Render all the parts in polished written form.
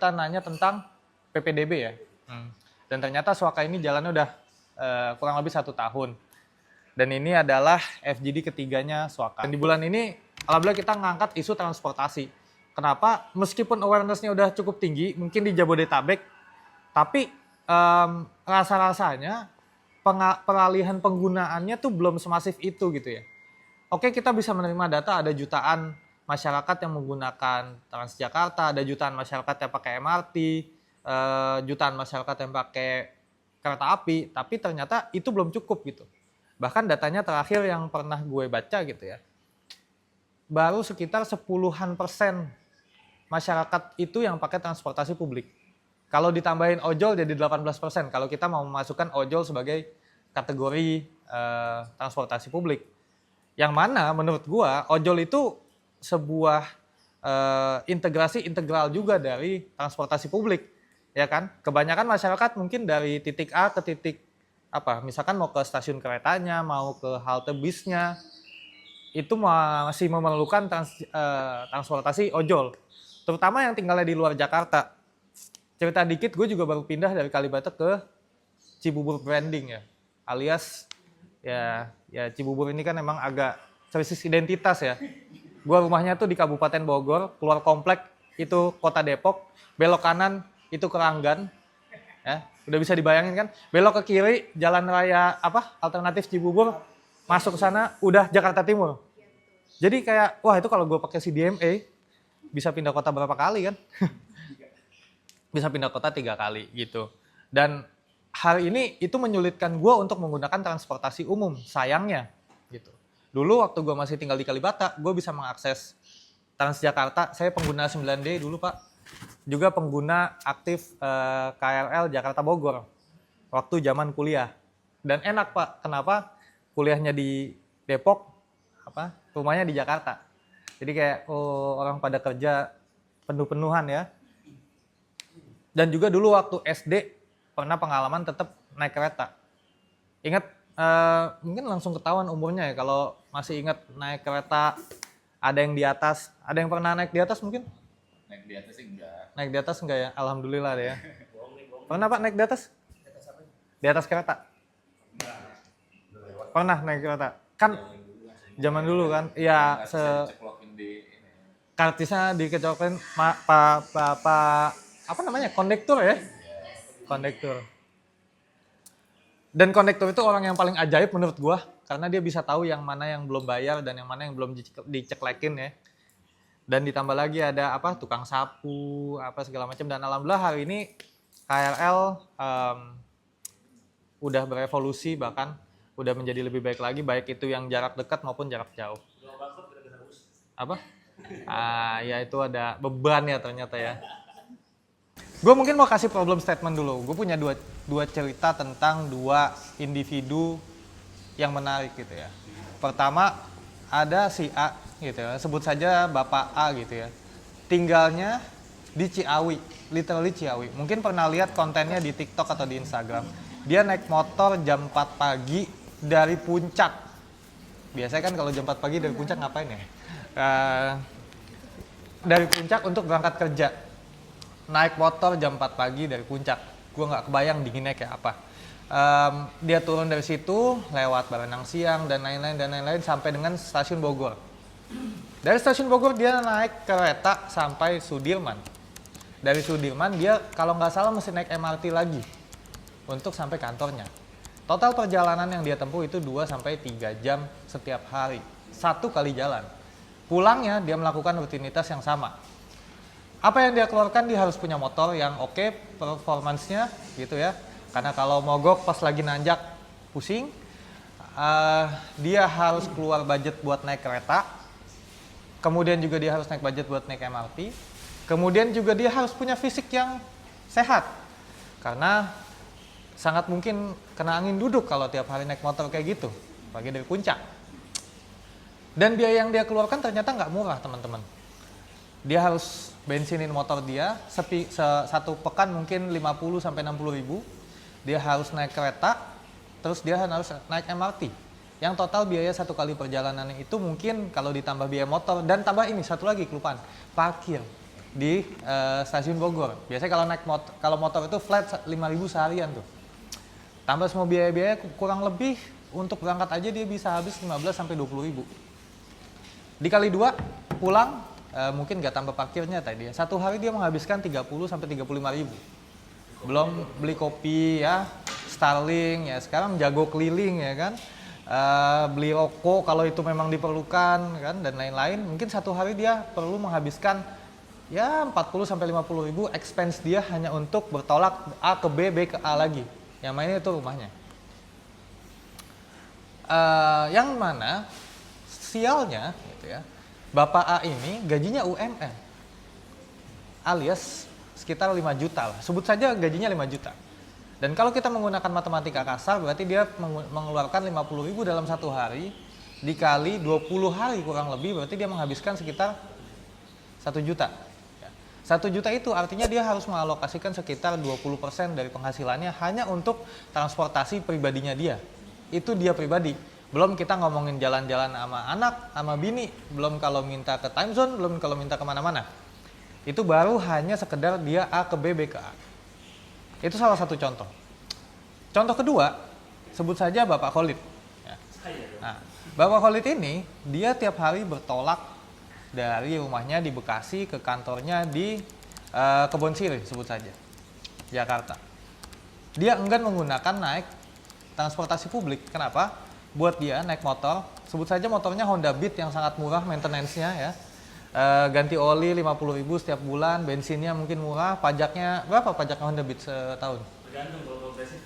kita nanya tentang PPDB ya. Dan ternyata Swaka ini jalannya udah kurang lebih 1 tahun. Dan ini adalah FGD ketiganya Swaka. Dan di bulan ini, alhamdulillah kita ngangkat isu transportasi. Kenapa? Meskipun awareness-nya udah cukup tinggi, mungkin di Jabodetabek, tapi rasa-rasanya peralihan penggunaannya tuh belum semasif itu gitu ya. Oke, kita bisa menerima data ada jutaan masyarakat yang menggunakan Transjakarta, ada jutaan masyarakat yang pakai MRT, jutaan masyarakat yang pakai kereta api, tapi ternyata itu belum cukup gitu. Bahkan datanya terakhir yang pernah gue baca gitu ya, baru sekitar 10% masyarakat itu yang pakai transportasi publik. Kalau ditambahin ojol jadi 18% kalau kita mau memasukkan ojol sebagai kategori transportasi publik. Yang mana menurut gua ojol itu sebuah integrasi integral juga dari transportasi publik, ya kan? Kebanyakan masyarakat mungkin dari titik A ke titik misalkan mau ke stasiun keretanya, mau ke halte bisnya, itu masih memerlukan transportasi ojol. Terutama yang tinggalnya di luar Jakarta. Cerita dikit, gue juga baru pindah dari Kalibata ke Cibubur branding ya, alias ya Cibubur ini kan emang agak krisis identitas ya. Gue rumahnya tuh di Kabupaten Bogor, keluar komplek itu Kota Depok, belok kanan itu Keranggan, ya udah bisa dibayangin kan. Belok ke kiri jalan raya alternatif Cibubur, masuk ke sana udah Jakarta Timur. Jadi kayak wah itu kalau gue pakai CDMA bisa pindah kota berapa kali kan? Bisa pindah kota 3 kali gitu. Dan hari ini itu menyulitkan gue untuk menggunakan transportasi umum, sayangnya gitu. Dulu waktu gue masih tinggal di Kalibata, gue bisa mengakses Transjakarta, saya pengguna 9D dulu Pak. Juga pengguna aktif KRL Jakarta Bogor, waktu zaman kuliah. Dan enak Pak, kenapa? Kuliahnya di Depok, rumahnya di Jakarta. Jadi kayak orang pada kerja penuh-penuhan ya. Dan juga dulu waktu SD pernah pengalaman tetap naik kereta. Ingat, mungkin langsung ketahuan umurnya ya kalau masih ingat naik kereta ada yang di atas. Ada yang pernah naik di atas mungkin? Naik di atas sih enggak. Naik di atas enggak ya? Alhamdulillah deh ya. Pernah Pak naik di atas? Di atas kereta? Pernah naik kereta? Kan zaman dulu kan? Iya, Ceplokin di ini. kartisnya dikecokin kondektur ya, kondektur. Dan kondektur itu orang yang paling ajaib menurut gua karena dia bisa tahu yang mana yang belum bayar dan yang mana yang belum diceklekin ya. Dan ditambah lagi ada tukang sapu segala macam. Dan alhamdulillah hari ini KRL udah berevolusi, bahkan udah menjadi lebih baik lagi, baik itu yang jarak dekat maupun jarak jauh. Ya itu ada beban ya ternyata ya. Gue mungkin mau kasih problem statement dulu. Gue punya dua cerita tentang 2 individu yang menarik gitu ya. Pertama ada si A gitu ya, sebut saja Bapak A gitu ya. Tinggalnya di Ciawi, literally Ciawi. Mungkin pernah lihat kontennya di TikTok atau di Instagram. Dia naik motor jam 4 pagi dari Puncak. Biasanya kan kalau jam 4 pagi dari Puncak ngapain ya? Dari Puncak untuk berangkat kerja. Naik motor jam 4 pagi dari Puncak. Gue nggak kebayang dinginnya kayak apa. Dia turun dari situ lewat Baranang Siang dan lain-lain sampai dengan stasiun Bogor. Dari stasiun Bogor dia naik kereta sampai Sudirman. Dari Sudirman dia kalau nggak salah mesti naik MRT lagi untuk sampai kantornya. Total perjalanan yang dia tempuh itu 2-3 jam setiap hari. 1 kali jalan. Pulangnya dia melakukan rutinitas yang sama. Apa yang dia keluarkan, dia harus punya motor yang oke performance-nya gitu ya. Karena kalau mogok pas lagi nanjak pusing. Dia harus keluar budget buat naik kereta. Kemudian juga dia harus naik budget buat naik MRT. Kemudian juga dia harus punya fisik yang sehat. Karena sangat mungkin kena angin duduk kalau tiap hari naik motor kayak gitu. Pagi dari Puncak. Dan biaya yang dia keluarkan ternyata nggak murah teman-teman. Dia harus bensinin motor dia, satu pekan mungkin 50-60 ribu. Dia harus naik kereta, terus dia harus naik MRT. Yang total biaya 1 kali perjalanan itu mungkin kalau ditambah biaya motor, dan tambah ini satu lagi kelupaan, parkir. di stasiun Bogor. Biasanya kalau motor itu flat 5.000 seharian tuh. Tambah semua biaya-biaya kurang lebih untuk berangkat aja dia bisa habis 15 sampai 20.000. Dikali 2 pulang mungkin nggak tambah parkirnya tadi ya. Satu hari dia menghabiskan 30 sampai 35.000. Belum beli kopi ya, Starling ya, sekarang jago keliling ya kan. Beli rokok kalau itu memang diperlukan kan, dan lain-lain. Mungkin satu hari dia perlu menghabiskan ya 40 sampai 50.000 expense dia hanya untuk bertolak A ke B, B ke A lagi. Yang mainnya itu rumahnya. Yang mana sialnya gitu ya, Bapak A ini gajinya UMR alias sekitar 5 juta lah. Sebut saja gajinya 5 juta. Dan kalau kita menggunakan matematika kasar, berarti dia mengeluarkan 50.000 dalam satu hari, dikali 20 hari kurang lebih, berarti dia menghabiskan sekitar 1 juta. 1 juta itu artinya dia harus mengalokasikan sekitar 20% dari penghasilannya hanya untuk transportasi pribadinya dia. Itu dia pribadi. Belum kita ngomongin jalan-jalan sama anak, sama bini, belum kalau minta ke time zone, belum kalau minta kemana-mana. Itu baru hanya sekedar dia A ke B, B ke A. Itu salah satu contoh. Contoh kedua, sebut saja Bapak Khalid. Nah, Bapak Khalid ini, dia tiap hari bertolak dari rumahnya di Bekasi ke kantornya di Kebon Sirih, sebut saja, Jakarta. Dia enggan menggunakan naik transportasi publik. Kenapa? Buat dia naik motor, sebut saja motornya Honda Beat yang sangat murah maintenance-nya ya. Ganti oli 50.000 setiap bulan, bensinnya mungkin murah, pajaknya berapa pajaknya Honda Beat setahun? Tergantung, kalau progresif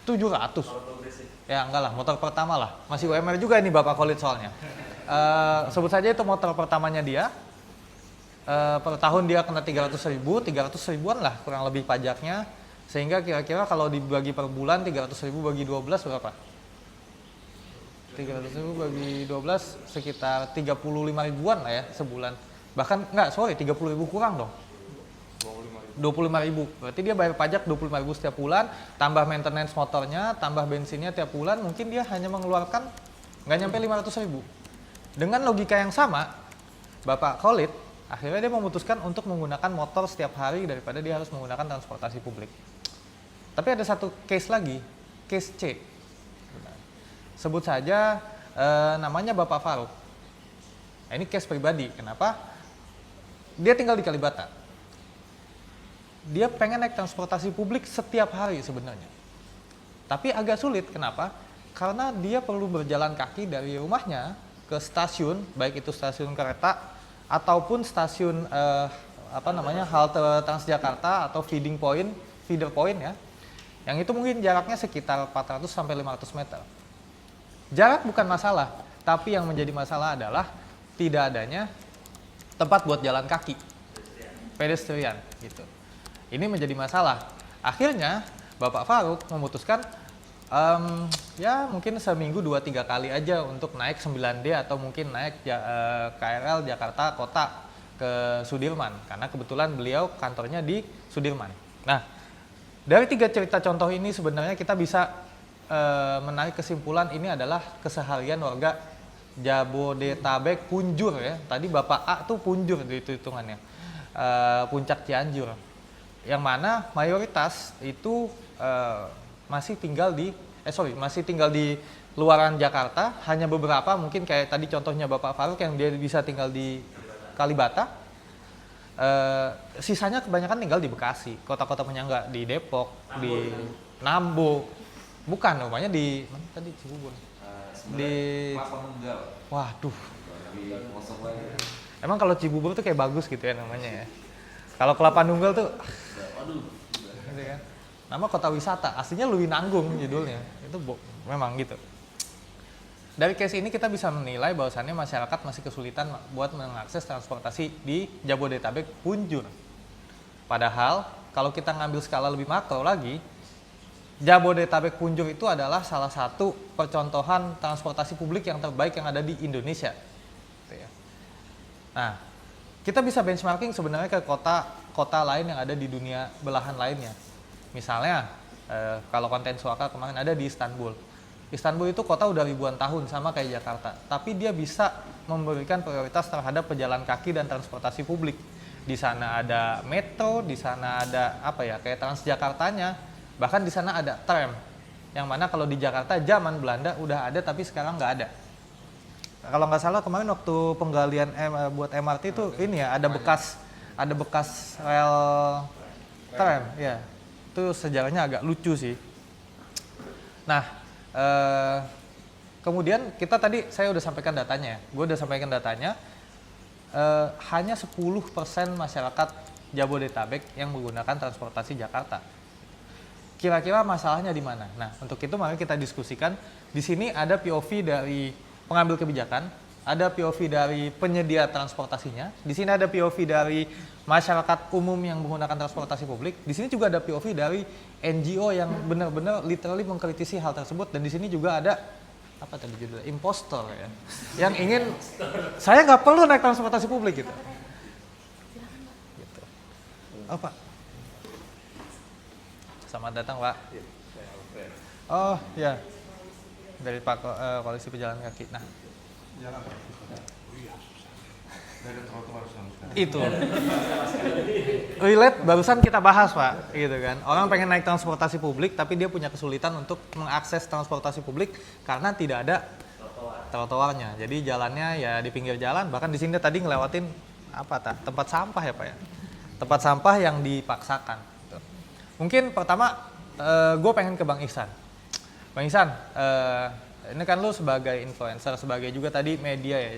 700. kalau progresif. Ya enggak lah, motor pertama lah. Masih UMR juga ini Bapak Khalid soalnya. Sebut saja itu motor pertamanya dia. Per tahun dia kena 300.000, 300.000-an lah kurang lebih pajaknya. Sehingga kira-kira kalau dibagi per bulan 300.000 bagi 12 berapa? 300.000 bagi 12 sekitar 35.000-an lah ya sebulan. Bahkan enggak, sorry, 30.000 kurang dong. 25.000. Berarti dia bayar pajak 25.000 setiap bulan, tambah maintenance motornya, tambah bensinnya tiap bulan, mungkin dia hanya mengeluarkan nggak nyampe 500.000. Dengan logika yang sama, Bapak Khalid akhirnya dia memutuskan untuk menggunakan motor setiap hari daripada dia harus menggunakan transportasi publik. Tapi ada satu case lagi, case C. Sebut saja namanya Bapak Faruk. Nah, ini case pribadi. Kenapa? Dia tinggal di Kalibata. Dia pengen naik transportasi publik setiap hari sebenarnya. Tapi agak sulit. Kenapa? Karena dia perlu berjalan kaki dari rumahnya ke stasiun, baik itu stasiun kereta ataupun stasiun halte Transjakarta atau feeder point ya. Yang itu mungkin jaraknya sekitar 400 sampai 500 meter. Jarak bukan masalah, tapi yang menjadi masalah adalah tidak adanya tempat buat jalan kaki, pedestrian gitu. Ini menjadi masalah. Akhirnya Bapak Faruk memutuskan ya mungkin seminggu 2-3 kali aja untuk naik 9D atau mungkin naik KRL Jakarta Kota ke Sudirman, karena kebetulan beliau kantornya di Sudirman. Nah, dari 3 cerita contoh ini sebenarnya kita bisa menarik kesimpulan ini adalah keseharian warga Jabodetabek Punjur ya. Tadi Bapak A tuh Punjur itu hitungannya, Puncak Cianjur, yang mana mayoritas itu masih tinggal di luaran Jakarta. Hanya beberapa mungkin kayak tadi contohnya Bapak Faruk yang dia bisa tinggal di Kalibata. Sisanya kebanyakan tinggal di Bekasi, kota-kota penyangga, di Depok, di Nambo. Bukan, rumahnya di mana tadi, Cibubur. Di Kelapa Nunggal. Waduh. Di kosong lagi. Emang kalau Cibubur tuh kayak bagus gitu ya namanya ya. Kalau Kelapa Nunggal tuh Aduh. gitu kan. Nama kota wisata, aslinya Luwinanggung judulnya. Itu memang gitu. Dari case ini kita bisa menilai bahwasannya masyarakat masih kesulitan buat mengakses transportasi di Jabodetabek Punjur. Padahal kalau kita ngambil skala lebih makro lagi, Jabodetabek Punjur itu adalah salah satu percontohan transportasi publik yang terbaik yang ada di Indonesia. Nah, kita bisa benchmarking sebenarnya ke kota lain yang ada di dunia belahan lainnya. Misalnya, kalau konten Suaka kemarin ada di Istanbul. Istanbul itu kota udah ribuan tahun sama kayak Jakarta, tapi dia bisa memberikan prioritas terhadap pejalan kaki dan transportasi publik. di sana ada metro, di sana ada apa ya kayak Transjakartanya, bahkan di sana ada tram. Yang mana kalau di Jakarta zaman Belanda udah ada tapi sekarang nggak ada. Kalau nggak salah kemarin waktu penggalian buat MRT itu ini ya ada bekas rel tram ya. Itu sejarahnya agak lucu sih. Nah, kemudian kita tadi saya udah sampaikan datanya ya. Gue udah sampaikan datanya hanya 10% masyarakat Jabodetabek yang menggunakan transportasi Jakarta. Kira-kira masalahnya di mana? Nah, untuk itu mari kita diskusikan. Di sini ada POV dari pengambil kebijakan, ada POV dari penyedia transportasinya, di sini ada POV dari masyarakat umum yang menggunakan transportasi publik, di sini juga ada POV dari NGO yang benar-benar literally mengkritisi hal tersebut, dan di sini juga ada apa tadi judulnya, impostor ya, yang ingin saya nggak perlu naik transportasi publik gitu. Oh Pak, selamat datang Pak. Oh ya, dari Pak Koalisi Pejalan Kaki. Nah, itu relate barusan kita bahas Pak, gitu kan. Orang pengen naik transportasi publik tapi dia punya kesulitan untuk mengakses transportasi publik karena tidak ada trotoarnya. Jadi jalannya ya di pinggir jalan, bahkan di sini tadi ngelewatin tempat sampah ya Pak ya. Tempat sampah yang dipaksakan. Gitu. Mungkin pertama gue pengen ke Bang Ihsan. Bang Ihsan, ini kan lu sebagai influencer, sebagai juga tadi media ya,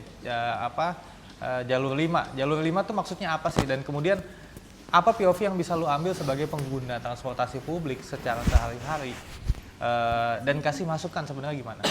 jalur 5. Jalur 5 tuh maksudnya apa sih? Dan kemudian apa POV yang bisa lu ambil sebagai pengguna transportasi publik secara sehari-hari? Dan kasih masukan sebenarnya gimana?